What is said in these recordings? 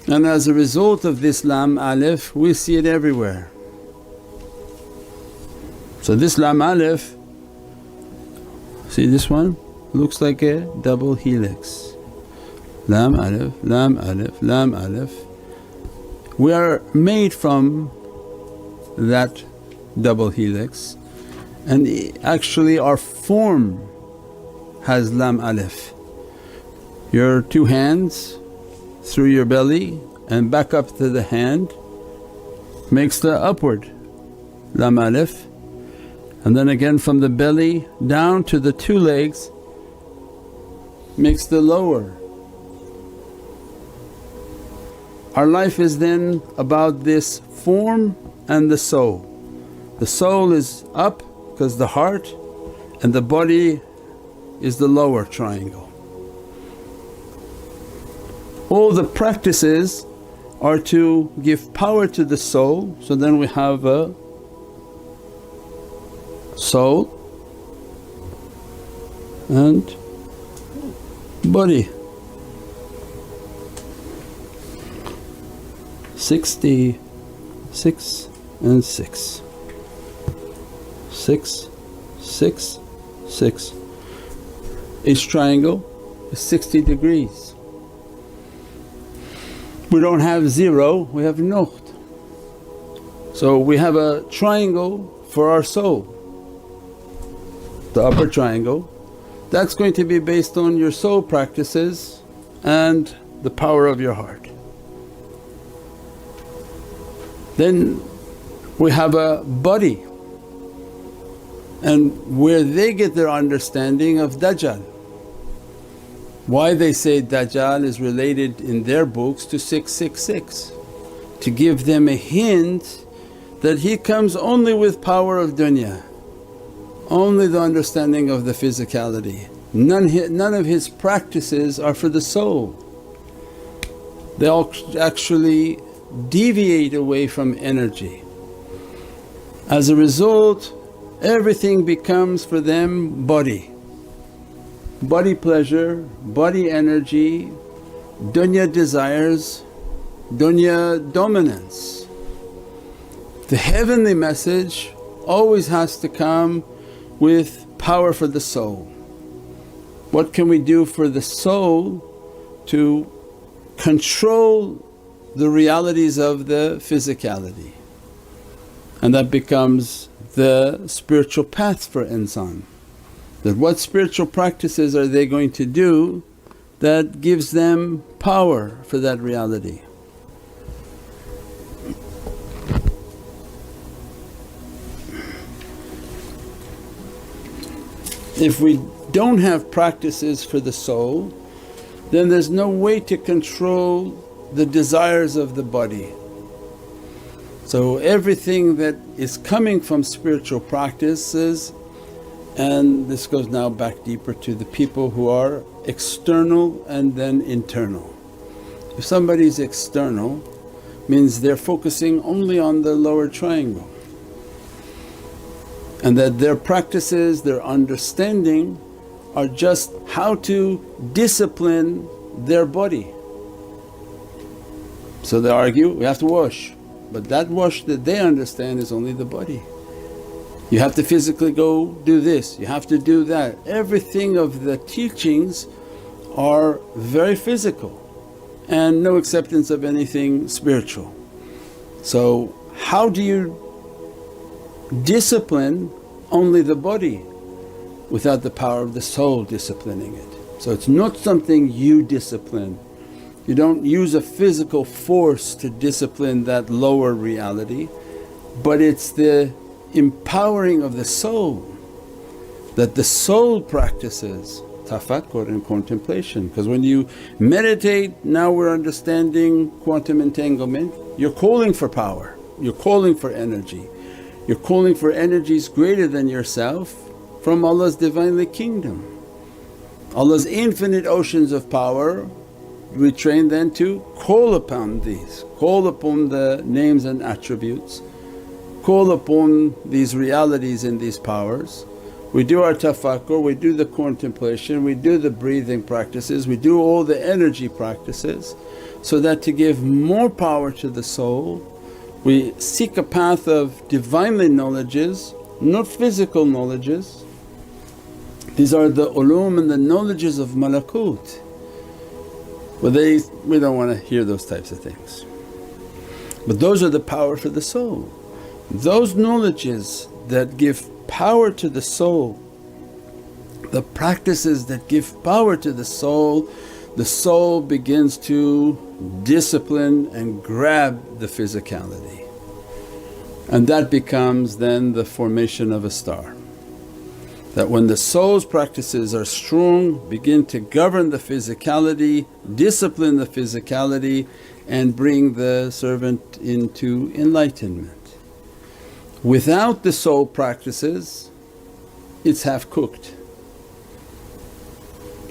And as a result of this Lam Alif we see it everywhere. So this Lam Alif, see this one? Looks like a double helix. Lam Alif, Lam Alif, Lam Alif. We are made from that double helix, and actually our form has Lam Alif. Your two hands through your belly and back up to the hand makes the upward Lam Alif, and then again from the belly down to the two legs makes the lower. Our life is then about this form and the soul. The soul is up because the heart, and the body is the lower triangle. All the practices are to give power to the soul, so then we have a soul and body. 66 and 6. 6, 6, 6. Each triangle is 60 degrees. We don't have 0, we have Nuqt. So we have a triangle for our soul. The upper triangle, that's going to be based on your soul practices and the power of your heart. Then we have a body, and where they get their understanding of Dajjal. Why they say Dajjal is related in their books to 666, to give them a hint that he comes only with power of dunya, only the understanding of the physicality. None of his practices are for the soul. They all actually deviate away from energy. As a result, everything becomes for them body. Body pleasure, body energy, dunya desires, dunya dominance. The heavenly message always has to come with power for the soul. What can we do for the soul to control the realities of the physicality? And that becomes the spiritual path for insan. That what spiritual practices are they going to do that gives them power for that reality. If we don't have practices for the soul, then there's no way to control the desires of the body. So everything that is coming from spiritual practices, and this goes now back deeper to the people who are external and then internal. If somebody's external means they're focusing only on the lower triangle, and that their practices, their understanding are just how to discipline their body. So they argue, we have to wash, but that wash that they understand is only the body. You have to physically go do this, you have to do that. Everything of the teachings are very physical and no acceptance of anything spiritual. So how do you discipline only the body without the power of the soul disciplining it? So it's not something you discipline. You don't use a physical force to discipline that lower reality, but it's the empowering of the soul, that the soul practices tafakkur and contemplation. Because when you meditate, now we're understanding quantum entanglement, you're calling for power, you're calling for energy. You're calling for energies greater than yourself from Allah's Divinely Kingdom. Allah's infinite oceans of power, we train then to call upon these, call upon the names and attributes, call upon these realities and these powers. We do our tafakkur, we do the contemplation, we do the breathing practices, we do all the energy practices. so that to give more power to the soul we seek a path of Divinely knowledges, not physical knowledges. These are the ulum and the knowledges of malakut. But we don't want to hear those types of things. But those are the power for the soul. Those knowledges that give power to the soul, the practices that give power to the soul begins to discipline and grab the physicality, and that becomes then the formation of a star. That when the soul's practices are strong, begin to govern the physicality, discipline the physicality and bring the servant into enlightenment. Without the soul practices it's half cooked.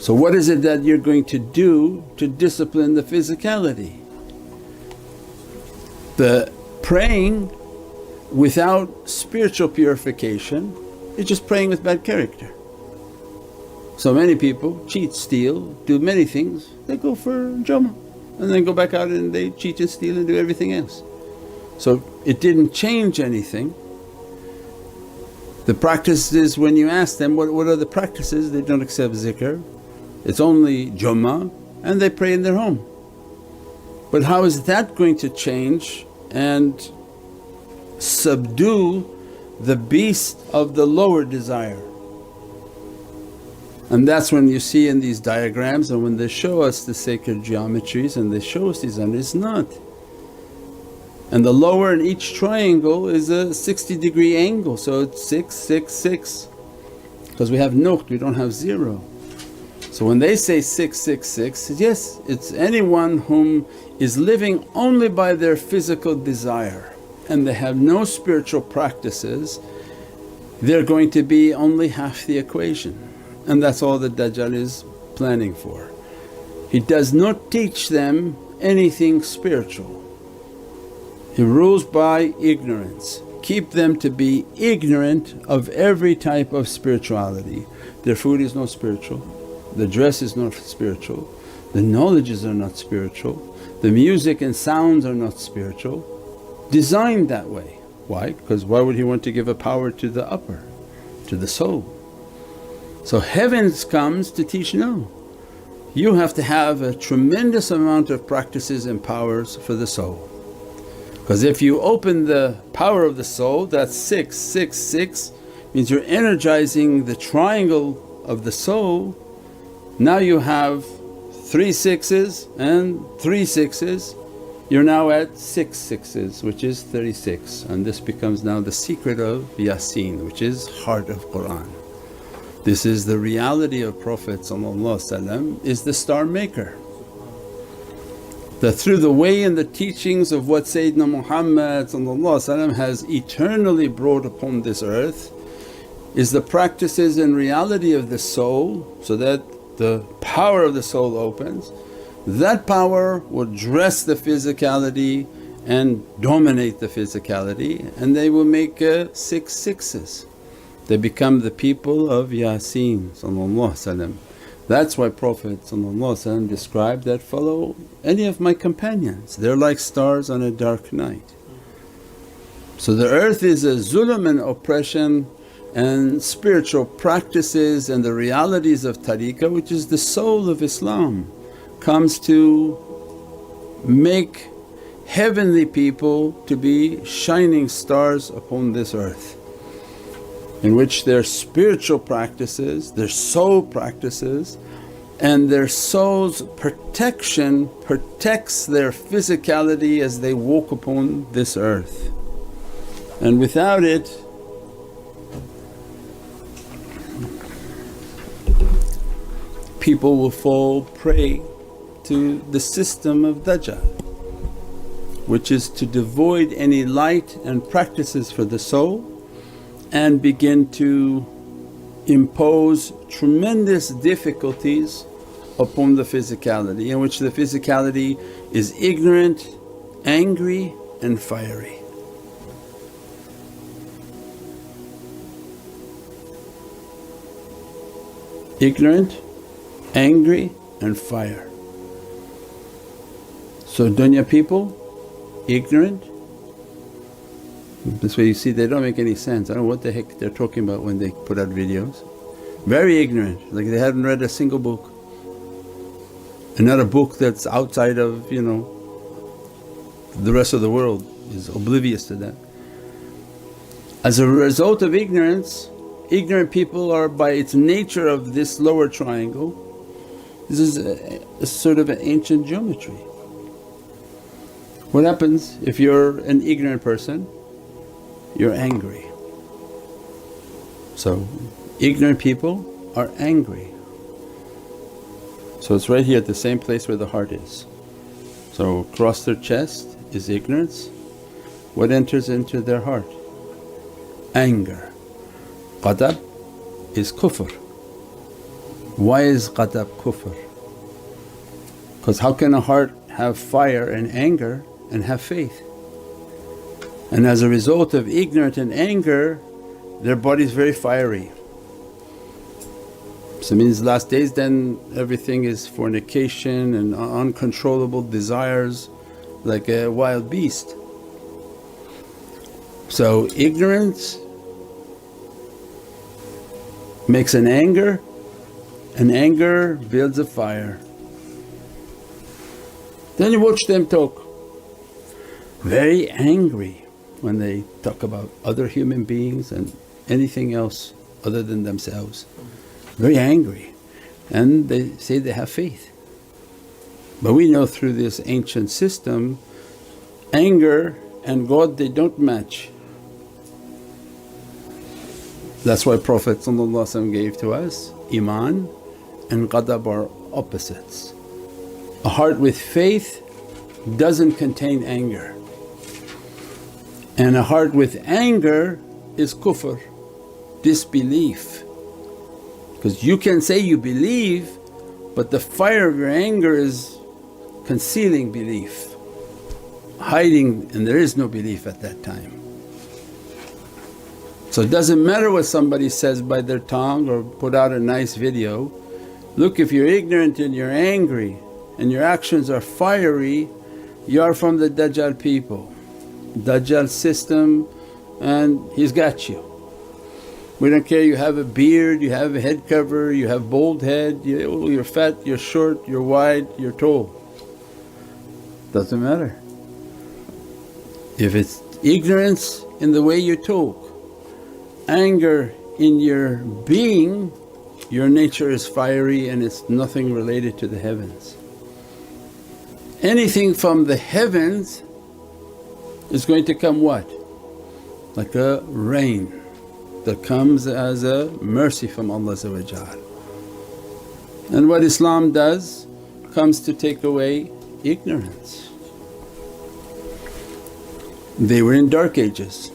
So what is it that you're going to do to discipline the physicality? The praying without spiritual purification is just praying with bad character. So many people cheat, steal, do many things, they go for Jummah and then go back out and they cheat and steal and do everything else. So it didn't change anything. The practices, when you ask them, what are the practices? They don't accept zikr, it's only Jummah and they pray in their home. But how is that going to change and subdue the beast of the lower desire? And that's when you see in these diagrams and when they show us the sacred geometries and they show us these, and it's not. And the lower in each triangle is a 60-degree angle, so it's 6, 6, 6 because we have nuqt, we don't have 0. So when they say 6, 6, 6, yes, it's anyone whom is living only by their physical desire and they have no spiritual practices, they're going to be only half the equation. And that's all that Dajjal is planning for. He does not teach them anything spiritual. He rules by ignorance, keep them to be ignorant of every type of spirituality. Their food is not spiritual, the dress is not spiritual, the knowledges are not spiritual, the music and sounds are not spiritual. Designed that way. Why? Because why would he want to give a power to the upper, to the soul? So heavens comes to teach, no, you have to have a tremendous amount of practices and powers for the soul. Because if you open the power of the soul, that's 6, 6, 6 means you're energizing the triangle of the soul. Now you have 3 6s and 3 6s, you're now at 6 6s which is 36, and this becomes now the secret of Yasin, which is heart of Qur'an. This is the reality of Prophet is the star maker. That through the way and the teachings of what Sayyidina Muhammad has eternally brought upon this earth is the practices and reality of the soul, so that the power of the soul opens. That power will dress the physicality and dominate the physicality, and they will make 6 6s. They become the people of Yasin. That's why Prophet described that, follow any of my companions, they're like stars on a dark night. So the earth is a zulm and oppression, and spiritual practices and the realities of tariqah, which is the soul of Islam, comes to make heavenly people to be shining stars upon this earth, in which their spiritual practices, their soul practices and their soul's protection protects their physicality as they walk upon this earth. And without it people will fall prey to the system of Dajjal, which is to devoid any light and practices for the soul and begin to impose tremendous difficulties upon the physicality, in which the physicality is ignorant, angry and fiery. Ignorant, angry and fire. So dunya people, ignorant. This way you see they don't make any sense. I don't know what the heck they're talking about when they put out videos. Very ignorant, like they haven't read a single book. And not a book that's outside of the rest of the world, is oblivious to that. As a result of ignorance, ignorant people are by its nature of this lower triangle, this is a sort of an ancient geometry. What happens if you're an ignorant person? You're angry. So ignorant people are angry. So it's right here at the same place where the heart is. So across their chest is ignorance. What enters into their heart? Anger. Ghadab is kufr. Why is ghadab kufr? Because how can a heart have fire and anger and have faith? And as a result of ignorance and anger, their body is very fiery. So it means last days then everything is fornication and uncontrollable desires like a wild beast. So ignorance makes an anger, and anger builds a fire. Then you watch them talk, very angry when they talk about other human beings and anything else other than themselves. Very angry, and they say they have faith. But we know through this ancient system, anger and God, they don't match. That's why Prophet gave to us, Iman and ghadab are opposites. A heart with faith doesn't contain anger, and a heart with anger is kufr, disbelief. Because you can say you believe, but the fire of your anger is concealing belief, hiding, and there is no belief at that time. So it doesn't matter what somebody says by their tongue or put out a nice video. Look, if you're ignorant and you're angry and your actions are fiery, you are from the Dajjal people, Dajjal system, and he's got you. We don't care you have a beard, you have a head cover, you have bald head, you're fat, you're short, you're wide, you're tall. Doesn't matter. If it's ignorance in the way you talk, anger in your being, your nature is fiery and it's nothing related to the heavens. Anything from the heavens is going to come what? Like a rain that comes as a mercy from Allah. And what Islam does comes to take away ignorance. They were in dark ages.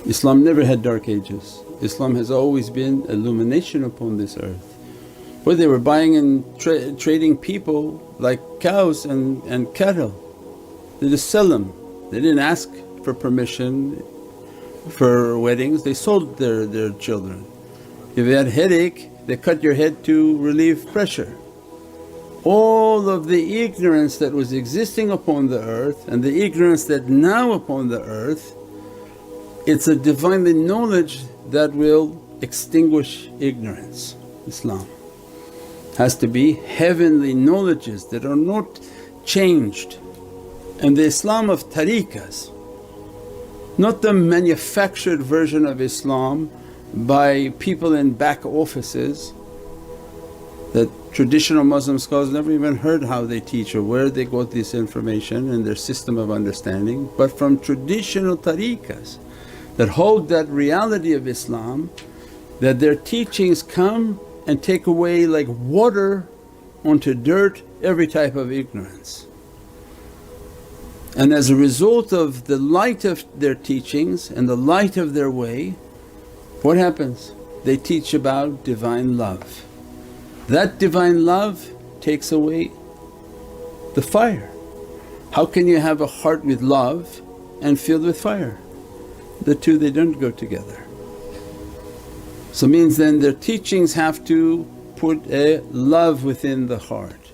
Islam never had dark ages. Islam has always been illumination upon this earth. Where they were buying and trading people like cows and cattle. They just sell them. They didn't ask for permission for weddings, they sold their children. If you had a headache, they cut your head to relieve pressure. All of the ignorance that was existing upon the earth and the ignorance that now upon the earth, it's a Divinely knowledge that will extinguish ignorance. Islam has to be heavenly knowledges that are not changed. And the Islam of tariqas, not the manufactured version of Islam by people in back offices that traditional Muslim scholars never even heard how they teach or where they got this information and their system of understanding, but from traditional tariqas that hold that reality of Islam, that their teachings come and take away like water onto dirt every type of ignorance. And as a result of the light of their teachings and the light of their way, what happens? They teach about Divine love. That Divine love takes away the fire. How can you have a heart with love and filled with fire? The two, they don't go together. So means then their teachings have to put a love within the heart.